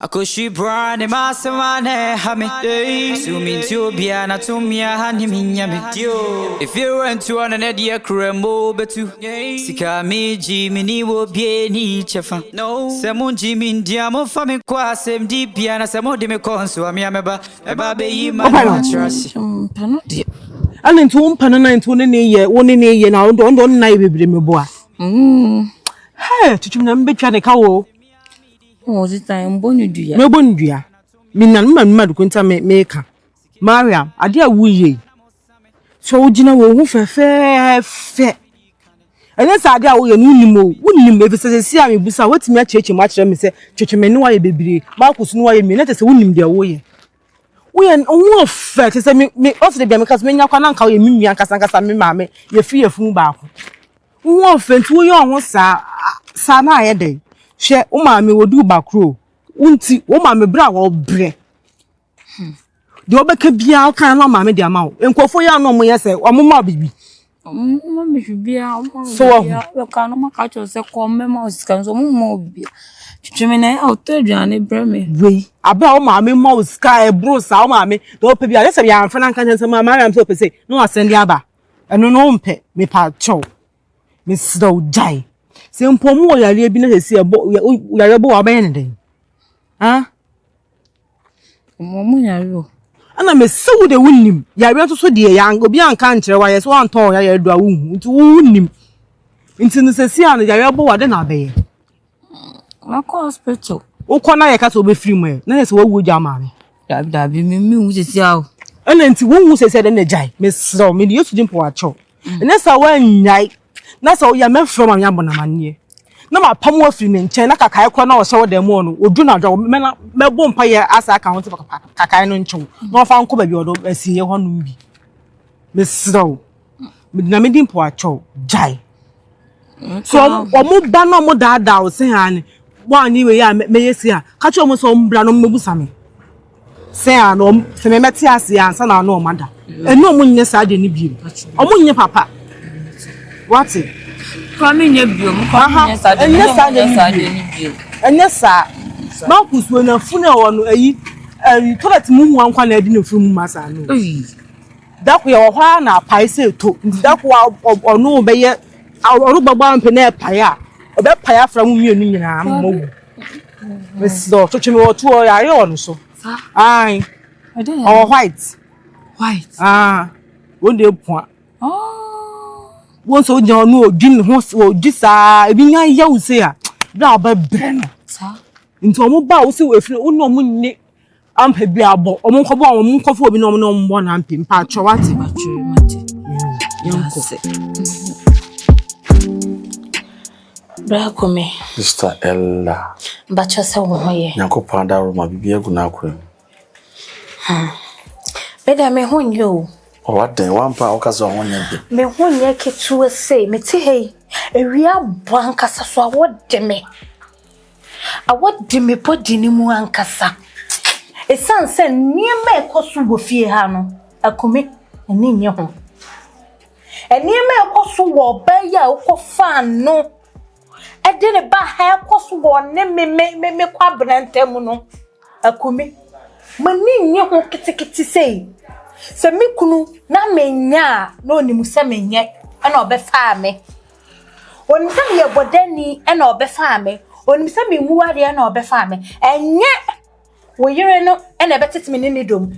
Akoshi brand masamane hame Sumi tubia na tumia hani minyame If you went to an edia krembo betu Sika miji mini wo bie ni chefa Semu jimi ndiamo fami kwa sem dipia na semu dime konsu ameba Eba be yi manu trasi Pano di Ana nti wo mpano na nti wo ne ye na ondo na bebre meboa tutum na mbetwa ne ka wo the time bonudua. Me bonudua. Minan madu kwenta meka. Mariam, ade a wuye. So ugina wo hu fe. Ene sa ade a wo ye no nimo. Wonnim e fese se a me busa watimi a cheche ma kire me se twetweme ne wa ye bebire. Ma kosu ne wa ye me na tese wonnim de wo ye. Wo ye wo fe tese me ofde bia me kaso me nya kwa na nka wo ye mi nua nkasa me maame ye fi ye fu ba ko. Wo fe nti wo ye ho sa na aye den. She umame wodu bakro unti umame bra wo bre de obeka bia kan na mame de ama wo enkofo ya no mo yese omoma bibi Mama bibia so we kan no maka cho se ko mema osika so mo bibia twetweme na autoduane bre me we abia wo mame ma osika e bro sa wo mame de opa bia yese bia amfa na kan nsema Mariam so pese no asende aba eno no mpe me pa cho me sdo jai se mpomu o yare bi na sesi yare bo wa ben den Momu yare o ana me sewu de wunnim yare so de yang obi anka nkere wa yes wan ton yare do a wunhu nti wunnim nti no sesi an yare bo wa de na be na ko hospital ukọ na ye ka so be free mu na se wawu ja ma me dabi me hu sesi a o ana nti wonhu sesi de na jai me sro me de yesu dimpo wa cho na sa wa nyai na so ya me from am ya bonamanie na ma pam wa free me nchen na kakai kro na wo hye wo dem no odu na dwo me bo mpa ye asa aka ho te kakai no nchen na fa nko ba bi odo asiye ho no bi me sro na me dimpo a cho jai so omo ba no mo da o se han wa ni we ya me yesi a ka cho mo so mbra no mebusa me se an o se me meti ase ansa na no o mada enu omo nye sa de ni bi omo nye papa what Kwame nye bio mo kwame nye sa de ni bio enya sa ma kusuo na funu e wono ayi toilet mu hu ankwa na adi na funu masa no dako ye wo hwa na pai se to dako onu be ye onu gbagba mpe na pai a obe pai afra mu mienu nyina mo mesdo twetwe me wo to o yare onu so ai o white won de point won so jan nu odin ho odisa ebi nya ya use a bra ba bre no nti omo ba wo se we firi wo no mo nni ampa bi abo omo nkobo omo nkofo obi no mo mbo na ampa mpa atwa wate yanko bra kome Sister Ella bacha se wo hoye yanko panda ro ma bibi egu na akwem beda me honyo o waden wampa okazo honya bi me honye ketu se me ti hei ewia bo ankasa so awode me podini mu ankasa esanse niema ekoso wo fie ha no akome eni nye ho eniema ekoso wo ba ya ukofa no ede ne ba ha ekoso wo ne me kwa brantem no akome mani nye ho kitikiti sei se mi kunu na menya na onimu se menye na obefa me oni se ye bodani na obefa me oni se mi muware na obefa me enye wo yire no na ebetitimi ni dom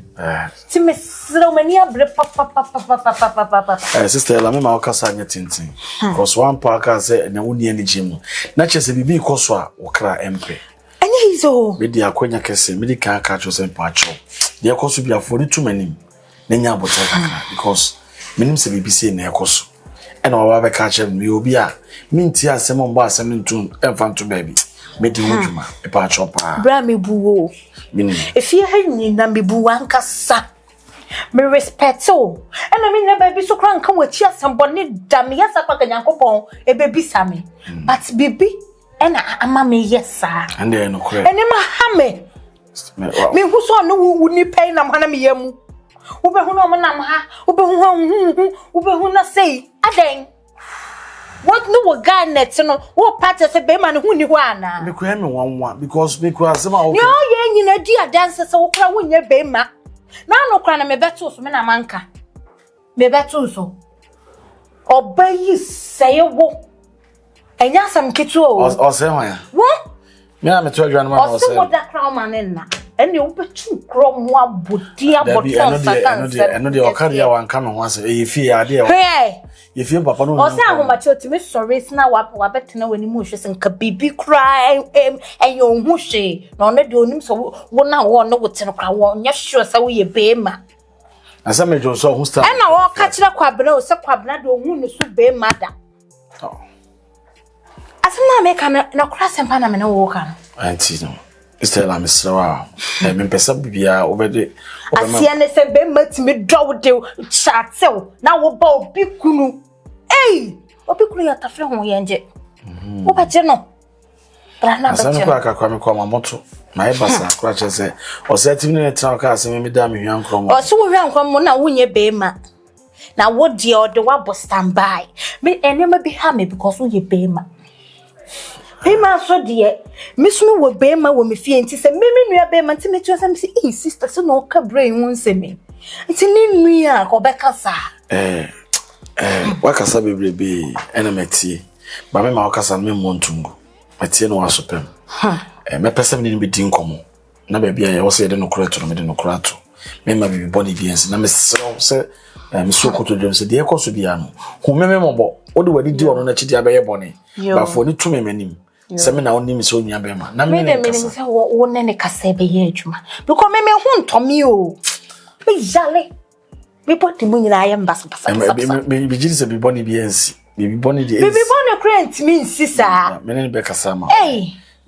ti me sro mani abre papa sister Ella me ma okasa anya tintin cause one park say na woni ani gym na chese bibi ikoso a okra empe enye izo me dia akwanya kese me di kan aka cho se pacho dia koso bia for too many nenya bottle kaka because minim se BBC na ekoso ena wa ba ka chem me obi a minti asem mbo asem ntu emfanto baby me di wodwuma e pa chopa bra me buwo minim if you hanyi na me buwa nkasa me respect o ena me na baby so kran kan wachi asambone da me yasa kwa Nyankopon e baby same but baby ena ama me yesa and they no correct ene ma ha me hu so no wuni pay na mana me yamu ube hu no manam ha ube hu na sei aden What no guy net no what part of be man hu ni ho ana. Me kwa me wanwa because me kwa asema o. Yo ye nyina di adanse se wo kra wo nya be ma. Na no kra na me beto so me na manka. Me beto so. Obayi seye wo. Enya sam ketu o se ho ya. Wo? Me na me to adwa no ma o se. O se wo da kra ma ne na. Ene wo betu kro mo abodi aboton sakanse. Eno de o ka dia wan ka me ho ase. E fi ya de. Hey. Ye fi papa no. O se ahomache otimi sorry na wa betena wani mu hwe sen ka bibi cry enyo hu hwe na ono de onim so wo na wo no wote kra wo nya sure sa wo ye be ma. Asa me jo so hu sta. E na wo ka kire kwabena o se kwabena de ohu ne so be ma da. Oh. Asema me ka na kra sempa na me na wo ka no. Auntie no. Stella Mr. Me pesa bibia obede. Asia ne se be matimi do de chatew na wo ba obi kunu. Hey! Obi kunu ya tafre ho ye nje. Wo ba je no. Bra na ba je. Asa no kwa kwa me kwa mamoto. Na e basa kwa chese. O se timi ne tra ka ase me da me hwan krom. O se wo hwan krom na wo nye be ma. Na wo de o de wa bo standby. Me enema bi ha me because wo ye be ma. Pema so de misunu wo be ma wo me fie nti se me nua be ma nti me twa sam se sister so no ka brain won se me. Nti ni nua ko be kasa. Wakasa bebrebe ena metie ba me ma wakasa me montungu metie no wasopem me pese me ni bedi nkomo na ba bia ye wo se de no kurato me de no kurato me ma bibi body biens na me se me so koto dem se de ekoso bia no hu me mobo wo de wadi di ono na chidi abaye bone ba fo ni tume manim se me na oni mi so nua be ma na me ne kasa se wo ne kasa be ye adwuma because me hu ntomi o me jale me body mu nyina ayem basa me jiri se bibi body biens bibi body de bibi body crent mean sisa me ne be kasa ma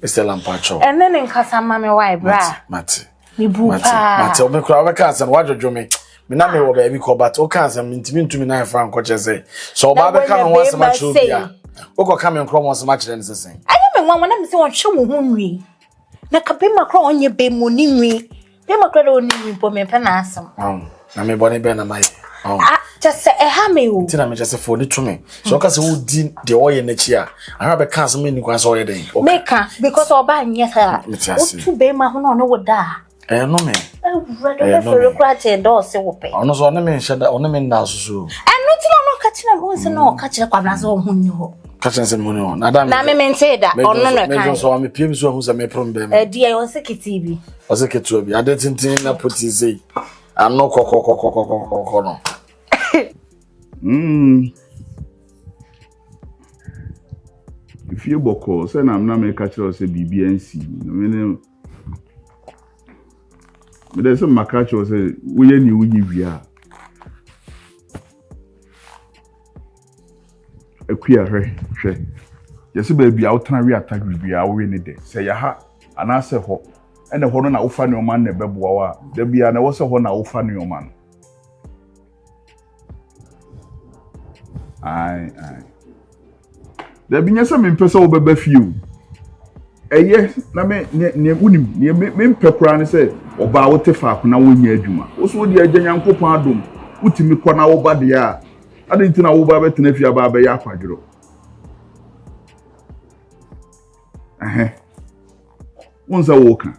Stella Mpacho ene ne kasa ma me why bra mate me bupa mate o me kura o be kasa no wadjojo me na me wo ba bi ko but o kasa me ntimi ntumi na fa nkoche se so ba be ka no wan sama chobia o ko ka me nkro mo sama kire ne sesen aye me wan na me se won hwe mo hu nwi na ka be makro onye be mo ni nwi be makro do ni nwi po me pe na asam na me bone be na mai just say ha me o tina me just for ni to me so ka se wo di de o ye na chi a aha be ka asam ni kwan so ye den make because oba nya ha o tu be ma ho no wo da no me brother for crate do se wo pe ono so na me nhada ono me nda susu no ti no ka chi na wo se no ka chi kwa bla so hu ni ho ka chi se mo ni ho na da na me mente da ono no ka me so me piem so hu se me prom be me dia yo se kitibi o se ketu bi ade tintin na poti sei ano kokokokokokoko no if you boko say na me ka kire say BBNC no me dey say makacho say we ye ni wunyi wia akua hwe yesi ba bia wotena wi atagri bia wo ni de say ya ha ana se ho ene ho no na wo fa ne o man na beboa wa da bia na wo se ho na wo fa ne o man ai da binya se me pese wo beba fiu eye na me ne unim ne me mpekura ne se oba wo te fa na wo nya adwuma wo so di agyanyankopon adom utimi kɔ na wo ba de a ade ntina wo ba betena fi aba ya akwadworo wonsa wo ka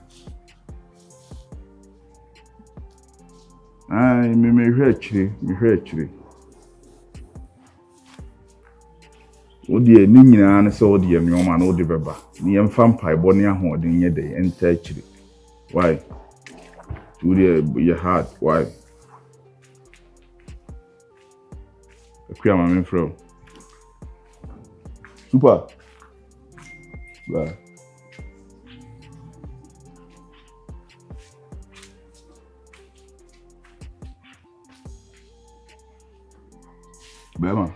ai me hwɛ akyire Odi ni nyina ne se odi emioma na odi beba ni emfa mpaibɔ ne ahoɔden nye de enta akyire why odi your heart why akua ma me fro super bye bema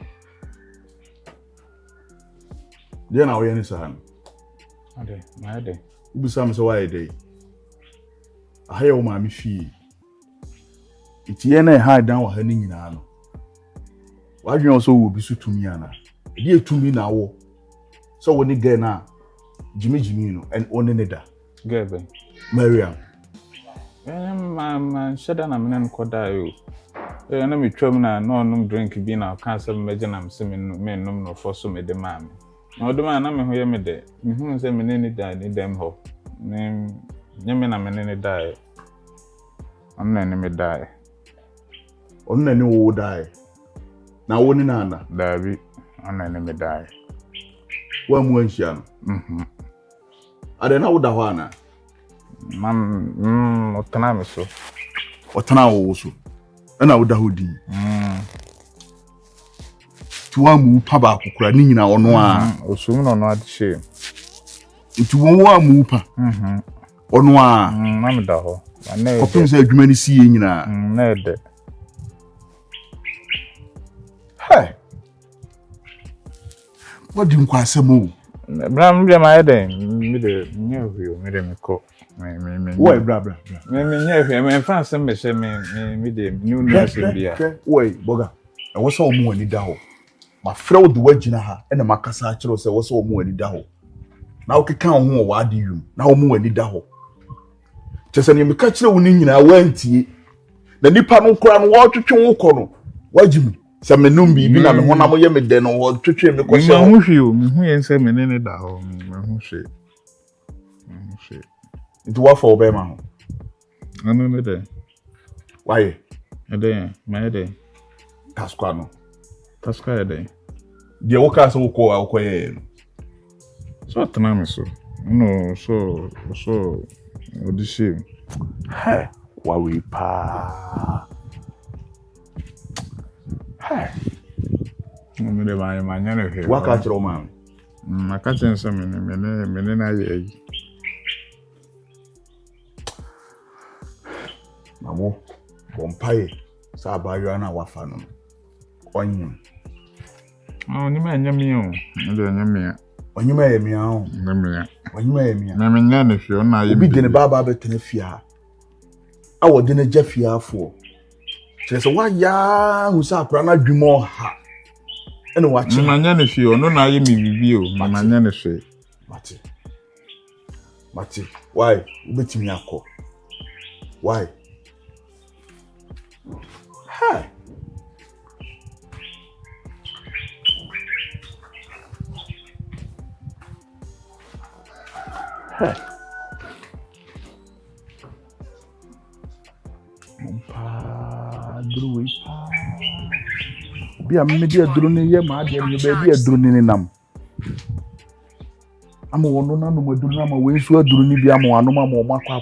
dia na we ni sa ade na ade ubisam so why dey ahaye wo ma me fie itie na ha dan wa ha ni nyina no wadwen so wo bisu tumi ana e etumi na wo so wo ni ge na jimi no and one ne da gebe Mariam man shada na menen koda yo na me twam na no nom drink bi na ka se me gye na me se me nom no for so me de ma me na odum na me ho ye me de me hu se me ne da ni dem ho ne nyeme na me ne da onna ne me da onna ne wo da na wo ni na anda dabi onna ne me da wa mu anhia no ade na wo da ho ana otana me so otana wo so na wo da ho di tuwa mu pa ba kokura ni nyina ono a osum no no adche tuwo wa mu pa ono a na me da ho na kopim se adwuma ni si ye nyina na de hey what do you kwasemo bram bia ma eden mi de nyehuo mi de meko me Woi bra me nyehuo me France me se me de new nursing bia woi boga e wo so omo ani da ho ma frɛ do wagina ha ɛna makasa akiro sɛ wo so omo ani da ho na wo keka ho wa ade yum na omo ani da ho kyese ne meka kyerɛ wo ni nyina wantie na nipa no kora no wo twetwe wo kɔ no wagimi sɛ me num bi na me honam yɛ me de no wo twetwe me kɔ sɛ me hu hwio me hu yɛn sɛ me ne da ho me hu hwe nti wa fa obema ho anu me de why ede ma ede taskwa no taska ede de wo ka sɛ wo kɔ a wo kɔ yɛ so atana me so no so audition hey wa we pa hey me de ba ma nya ne hwe wa ka kyerɛ o ma aka kyerɛ sɛ me ne na yɛ yi mawo bompae sa abayo na wafa no onyi ni ma nya mi o de nya mi onyi ma ye mi a onyi ma ye mi a na me nya ne hwe na yɛ bi de ne baba betene fia a wo de ne gya fia afo kyerɛ sɛ wa ya hu sa akra na dwumo ha ɛna wa kye ma nya ne hwe no na yɛ mi bibi o ma nya ne hwe mate why ubetimi akɔ why hi pa dru pa bia me dia dru ne ye ma dia me ba dia dru ne nam ama wono na no madru na ma we su adru ni bia ma wano ma mo makwa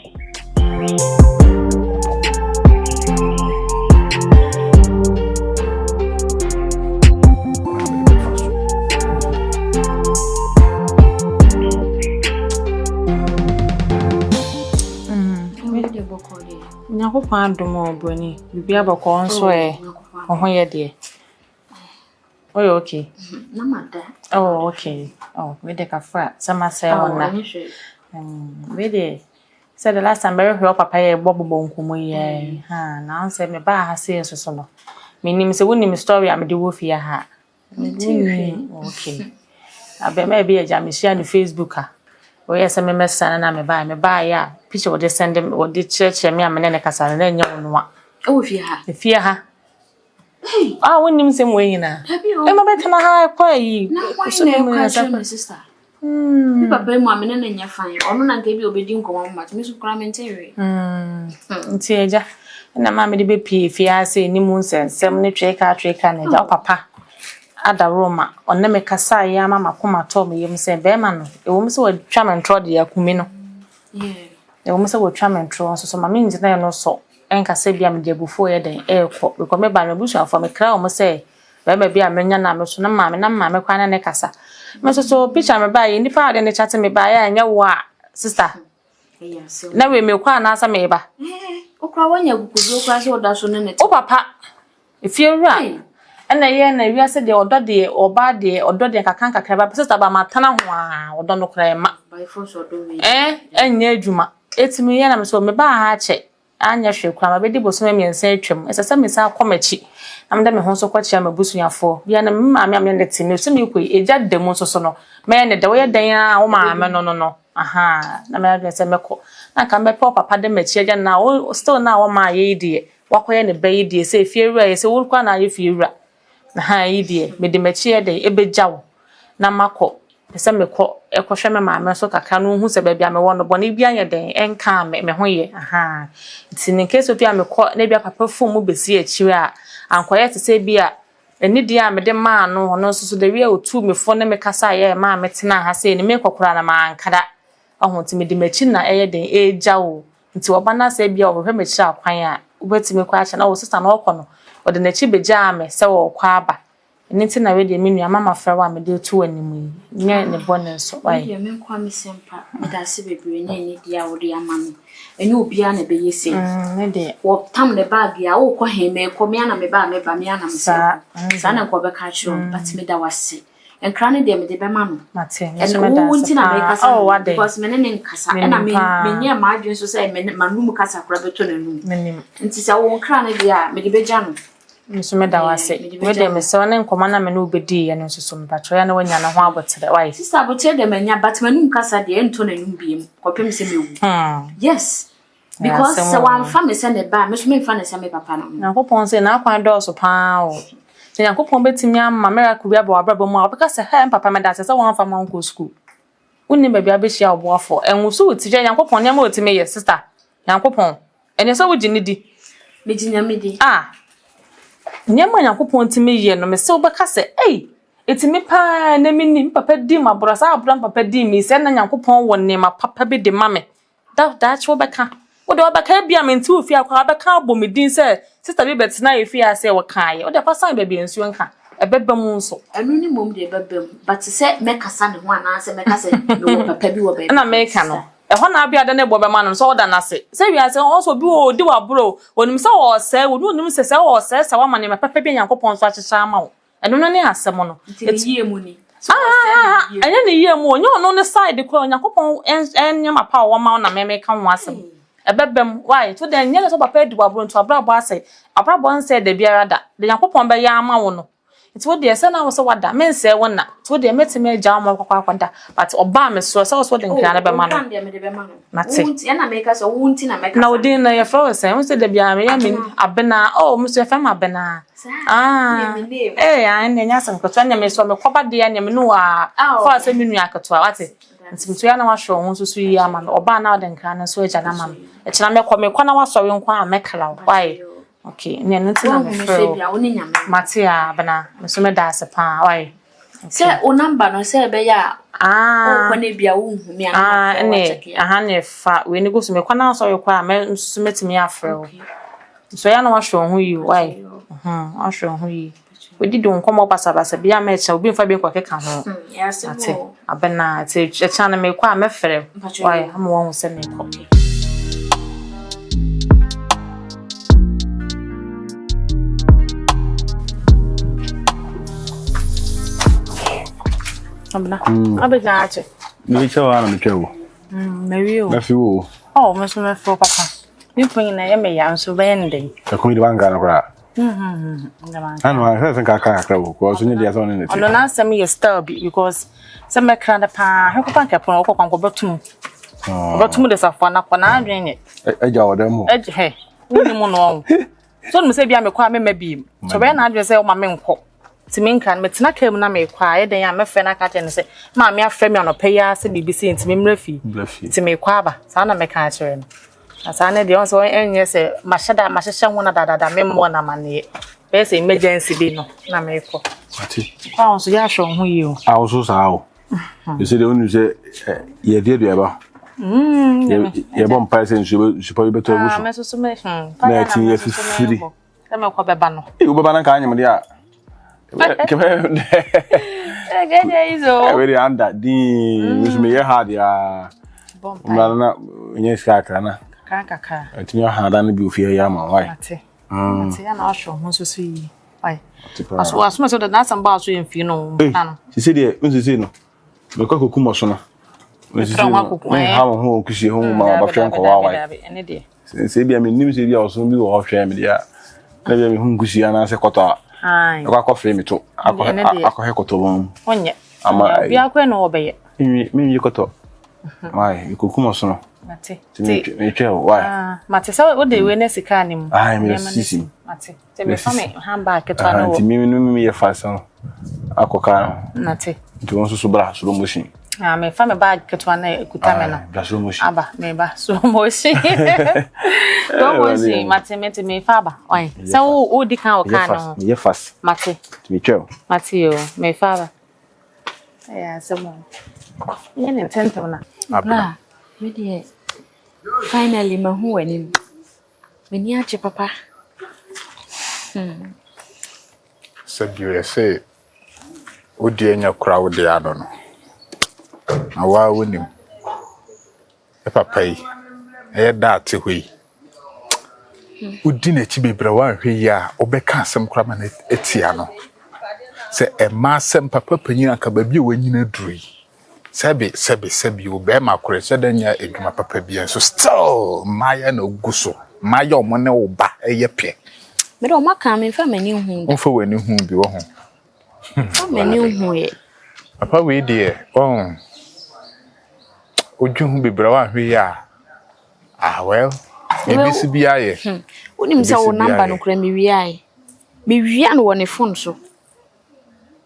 Nyakopɔn adom oboni bibia bɔkɔ nso ho yɛ de oye okay namada oh okay we de kafra sama say wona we de said the last time very papa ye bobo nkumo ye ha na say me ba ha say so no me nim say wonim story am de wo fia ha okay abe me be ya me share no Facebook ha we yes me messana na me ba ya picture wo de send wo de church me am ne kasa na nya wo wo fia ha hey wonim sem we nyina e ma betana ha kwa yi so me sister mi papa mu amene na nya fan ono na nka bi obedi nkomo match me so kra mentere nti eja na ma me de be pie fia se ni mu nsensem ne tweka na eja papa ada Roma onne me kasa ya mama koma to me yem se be ma no e wo me se wo twa mentro de akumi no e wo me se wo twa mentro so ma me njina no so enka se bia me de bufo ye den ekọ because me ba me busu afọ me kra o mo se be ba bia me nya na me so na mama kwa na ne kasa me so picture me ba ye nipa ade ne chat me ba ya nya wo a sister na we me kwa na asa me ba okra wanya gukuzo kwa se oda so ne o papa efiewura ena ye na wiase de odode oba de odode kakanka kraba sister ba matana ho a odo no kra ma by force odo we enya adwuma etimi ye na me so me ba ha che anya hwe kwa ma be di boso me nsa atwam esesa me sa akomachi amda me ho so kwachi amabusuafo bia na mma me ne timi so me koi eja dem so no me ne de wo ye dan a wo ma me no aha na me adwe se meko na ka me papa de machi eja na wo still na wo ma ye die wakoye ne bayi die se fiewura ye se wo kwa na ye fiewura na ha yi die me de machi ye de ebejawo na makọ pese mekọ ekohwe me maame so kaka no hu se ba bia me wo no bone bia ye den enka me ho ye aha ti ne case of bia mekọ na bia papa fom mu besi akiri a ankoye te se bia eni dia me de ma no hono so de wi otu me fo ne me kasa ye ma me tena ha se ne me kokora na ma ankada ahụ ti me de machi na eye den ejawo nti oba na se bia ohwe machi akwan a ubetime kwa acha na wo sister na okọ no ode na chi beja me se wo kwa aba nti na we de me nua mama fra wa me de tu animu nye ne bone so wai ye me kwa me sempa me da se bebre nye ni dia wo de ama no enye obia na be yese ne de wo tam ne bag ya wo ko he me ko me ana me ba me ana me se sa na ko be ka cho but me da wase enkra ne de me de be ma no mate so me da wonti na me kasa because me ne nkasa e na me nye ma adwen so say me manum kasa kura beto na num nti sa wo nkra ne dia me de be ja no Misume da wase we de me se ne nkoma na me no obedi ye no so me patro ya na wanya na ho abotere why sister abotere de manya but manum kasa de ento na num biem kopem se mewu yes because so one family se ne ba me so me fa ne se me papa no na kopon se na akwan do so pa o se na kopon betimi amma miracle bia ba wabrabo mu a obeka se he papa me da se one family on go school unni ba bia be hia oboafo enwuso otije yankopon ne ma otime ye sister yankopon ene so wugini di me ginya me di nyama yakopon timi ye no me se obeka se etimi pa na minim papa di ma borasa abram papa di mi se na yakopon wonne ma papa bi de mame da cho beka wo de obeka bia me nti ofi akwa beka abomidin se sister bi betina efi ase wo kan ye wo de pasan ba bi ensuo nka ebeba mu nso anu ni mom de ebeba but se me kasa ne ho ana se me kasa me wo papa bi wo be na me ka no ehọ na abia da ne bo be ma no so da na se wi ase also bi o di wa bro onim se wo se onim se se wo se se wa ma ne papa bi yankopon so akyekya ama wo eno no ne asem no etiye mu ni anya ne yie mu onye ono ne side ko yankopon enya mapa wo ma na me ka ho asem ebebem why to den nyele so papa di wa bro nto abrabo ase abrabo nse de biara da de yankopon be ya ama wo no it would dey say na so wada men say wona to dey metime agya mo kwakwada but oba me so so de nkira na be ma no mate wunti na make us wunti na make na odin na ye fro say we say de bia me ya me abena me so fam abena ya nya san ko twanya me so me kwaba de ya nya me no a for say me nua akatoa wate ntimto ya na wa hwo ho so yi ama no oba na de nkira na so agya na ma e kira me kwa na wa so we nkwa amekala why okay ne ntina me fro Matia bana mesume da sepa why se o number no se be ya o ko ne bia wo hu me ana ne fa we ne go so me kwana so yo kwa me nsume timi afro so ya na wa hwo hu yi why a hwo hu yi we di don komo basa bia me cha obi mfa bi nkwa keka ho ate abena ate cha na me kwa me fere why am wo hu se me ko Abna. Abeja ache. Ni chawa na mchewo. Mewiyo. Na fiwo. Me so me fo papa. Mi pon na ye me ya nso be ndeng. Ka komi di banga na kra. Anu ha sen ka kra wo ko so ni dia so ni. Ono na sem ye star bi because sem me kra na pa. He ko pa ka pon ko kwanko betum. Betum de safo na kwa na adwen ye. Eja wo dem mo. He. Woni mo no. So no se bia me kwa me mabi. So be na adwen se o ma me nko. Timinkan metina kam na me kwa ye den ya me fe na ka ten se ma me afre me onopa ya se bibisi ntimi mrafi timi kwa ba sa na me ka kire no asa na de on so enye se mahyehyɛ ho na dada me mo na mane be se emergency bi no na me ko ati kwa on so ya hwe ho yi o a so sa o you say de onu se ye de ba ye bom pa se nsu pa be to busu me so me na ti ye fifiri na me ko beba no e beba na ka anyem de a very under the which me hard ya na nye skaka na kaka atinya hada na bi ofie ya ma why ate ya na ahwo ho so so yi why aso so da some ba so yemfi no na she say dey unse say no me kwa kokumo so no me ha ho kusie ho ma ba twen ko wa why ene de say bia me nim say bia oso bi wo hwe me dia na bia me hu kusie na se koto akwa kofre mi to akwa he koto won onye ama bia kwa no obeye mi koto why ikokumo so no Mate. Me tell why? Mate, so what they win sika nim. Ah, me sisi. Mate. Te me fami handbag keto na wo. Anti me ye fason. Akoka. Mate. Nti won so bra slow motion. Ah, me fami bag keto na ekuta me no. Bra slow motion. Aba, me ba slow motion. Don't worry, mate me fa ba. Oi. So wo di kan o kan no. Me ye fast. Mate. Me tell. Mate yo, me fa ba. Yeah, someone. Ye ne tento na. Abla. We dey finally mahu wani. Me ni ache papa. Said you say odi enya kura wo de ado no. Na wa wonim. E papa yi. E da ate hoi. Odi na chi bebre wa hwe ya obeka asem kura ma na etia no. Se e ma asem papa panyin aka ba bi wanyina duri. Sebi o be ma kure se danya edwuma papa bi so still maya na oguso. Maya omo ne wo ba eye pe. Me do maka me fa mani hu. Won fa wani hu bi wo ho. Fa mani hu ye. Papa we dey oju hu bebra wa hwe ya. Ah well. Ebisi bi aye. Onim se wo number no kura me wi aye. Me wi an wo ne phone so.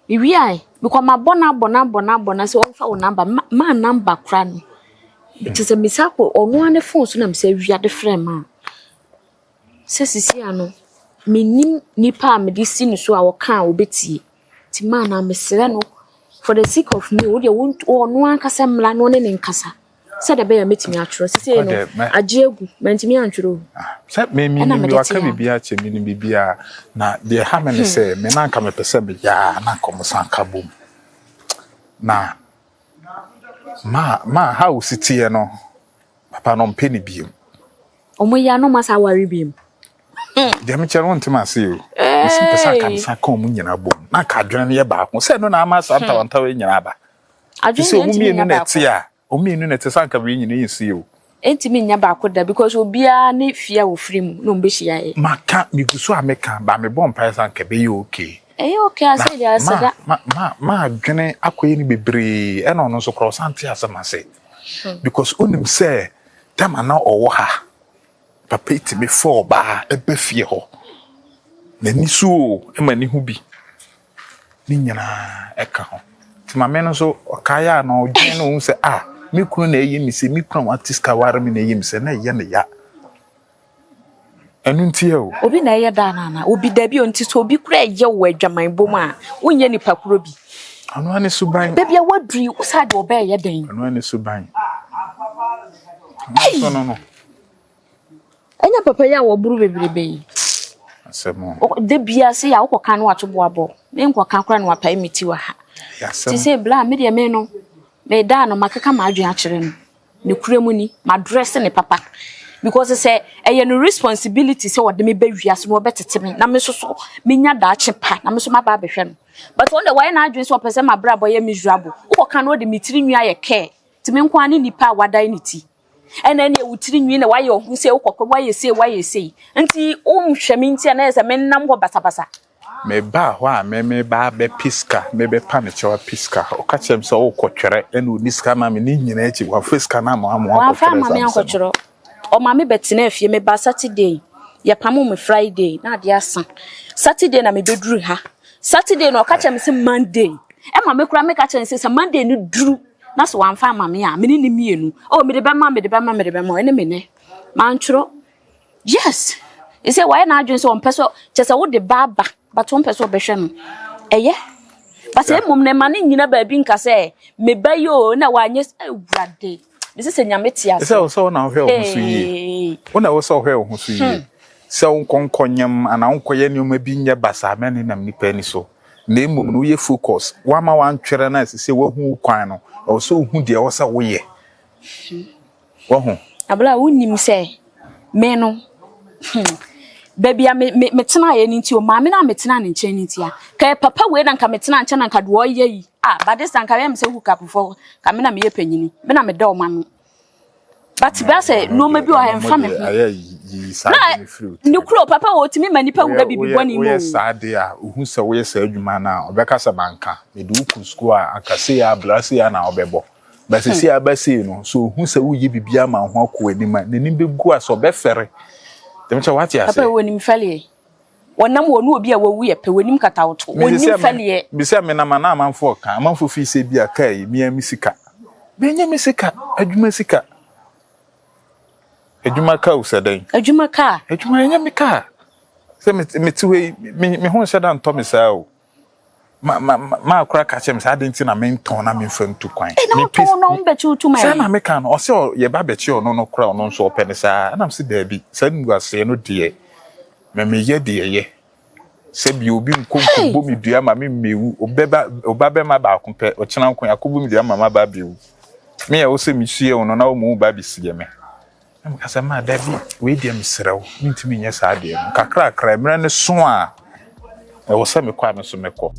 Me wi aye because ma bona so on fa wo number ma number kura no. It is a misako ono ane phone so na me se wi ade frame ma. Se sisi ano menim nipa me di sinu so a wo kan obetie. Ti ma na me sere no for the sake of me wo de wo ono ankasa mla no ne nkasa. Se de be ya metimi atworo sisi no agiegu mentimi antworo. Se me mi waka bibia che mi ni bibia na de ha me ne se me na nka me pese me ya na komosan ka bom. Na ma how city no papa no mpeni biem. Omo ya no masa wari biem. De me chere won tema se o. Isi pesa kan sa kan mu nyina bom. Na ka dwene ne ye ba ko se no na ama sa nta we nyina ba. Adwene ne ntimi na te a. Omienu na te sanka we nyina yesi o. Entimi nya ba ko da because obia ne fia wo frem no mbehia ye. Maka mi guso ameka ba me bom pa sanka be ye okay. Okay ase dia aseda. Ma adwene akoye ni bebre e no no so cross anti asama se. Because onim say dama na owo ha. Papa itimi for ba e be fie ho. Na ni so e mani hu bi. Ni nyina e ka ho. Ti ma me no so okaya na odwen no say mi kunu na eyi mi se mi kunu artist ware mi na eyi mi se na ye ne ya. Enu ntie o. Obi na ye da na obi da bi onti so obi kura ye wo adwaman bom a wonye nipa kuro bi. Anu ane suban. Da bia waduri usade oba ye den. Anu ane suban. So no. Enya papa ya wo buru bebrebe yi. Asemo. Da bia se ya wo kan no atobo abo. Me nko kan kura na wapai miti wa ha. Yasem. Ti se bla me de me no. Me da no makaka ma adwen akere no. Ne kura mu ni ma dress ne papa. Because say e no responsibility say wo de me ba wiase no obetete me na me so me nya da achepa na me so ma ba behwe no. But on the why na adwen so pese ma bra boy miserable. Wo kan no de mitiri nwa ye care. Ti me nko ani nipa wadai ni ti. Ena ne wutiri nwi na why ohu say wo kokko why say. Nti o nhwe me nti na say me nam ho basabasa. Me ba ho a me ba be piska me be pa me chewa piska o ka chem so wo kotwere ena oniska ma me ni nyina echi wa fiska na ma mo wa fa ma me ankotwere o ma me betina afie me ba Saturday ye pamo me Friday na de asa Saturday na me beduru ha Saturday no o ka chem se Monday e ma me kura me ka chem se Monday ni duru na so wan fa ma me a me ni mienu o me de be ma ene me ne ma ntworo yes e say why na adwen so on peso chese wo de baba but one person behwe no eye but e mom ne ma ne nyina ba bi nka se me ba yo na wanye awurade me se nyame tia so na hwe ho so yi ona wo so hwe ho so yi se won konkonyam ana wonkoye ne o ma bi nya basa me ne nam nipa ni so na mom no ye focus wa ma wan twere na se wo hu kwan no o so hu de wo sa wo ye wo hu abla unim se me no baby me tena ye nti o ma me na me tena ne nchen nti a ka papa we na nka me tena nchen na nka do ye yi but this nka we am se hook up for ka me na me ye panyini me na me da o ma no but be say no ma bi o ha mfa me yi side fruit ni kuro papa o timi ma nipa wura bibi boni mo we sade a ohu se we sa adwuma na obeka sa banka me du ku school a akase ya blase ya na obebo But see abase no so hu se wo ye bibia ma ho akọ anima nanim be gu aso be fere dem che what ya say papa wonim fale wonam wonu obi a wawu ye pe wonim katawto wonim fale bi se me na ma na amanfo ka amanfo fi se bia kai mi amisika benye misika adwuma sika adwuma ka usadan adwuma ka enya mi ka se me tiwe me ho hyeda nto me saa o ma akura ka chem sa adenti na menton na me fantu kwan me pis no mbechi utuma se na me ka no o se ye ba bechi o no kura no nso opene saa na me se da bi sa ngu ase no de me ye de ye se bi obi nkonko bo mi dua ma me mewu oba be ma ba akompe o kina nkon yakobo mi dua ma ma ba bewu me ya o se mi hie o no na o mu ba bi sie me am ka se ma da bi we dia mi serew mi ntimi nya saa de kakra kra mra ne so a e wo se me kwa me so me ko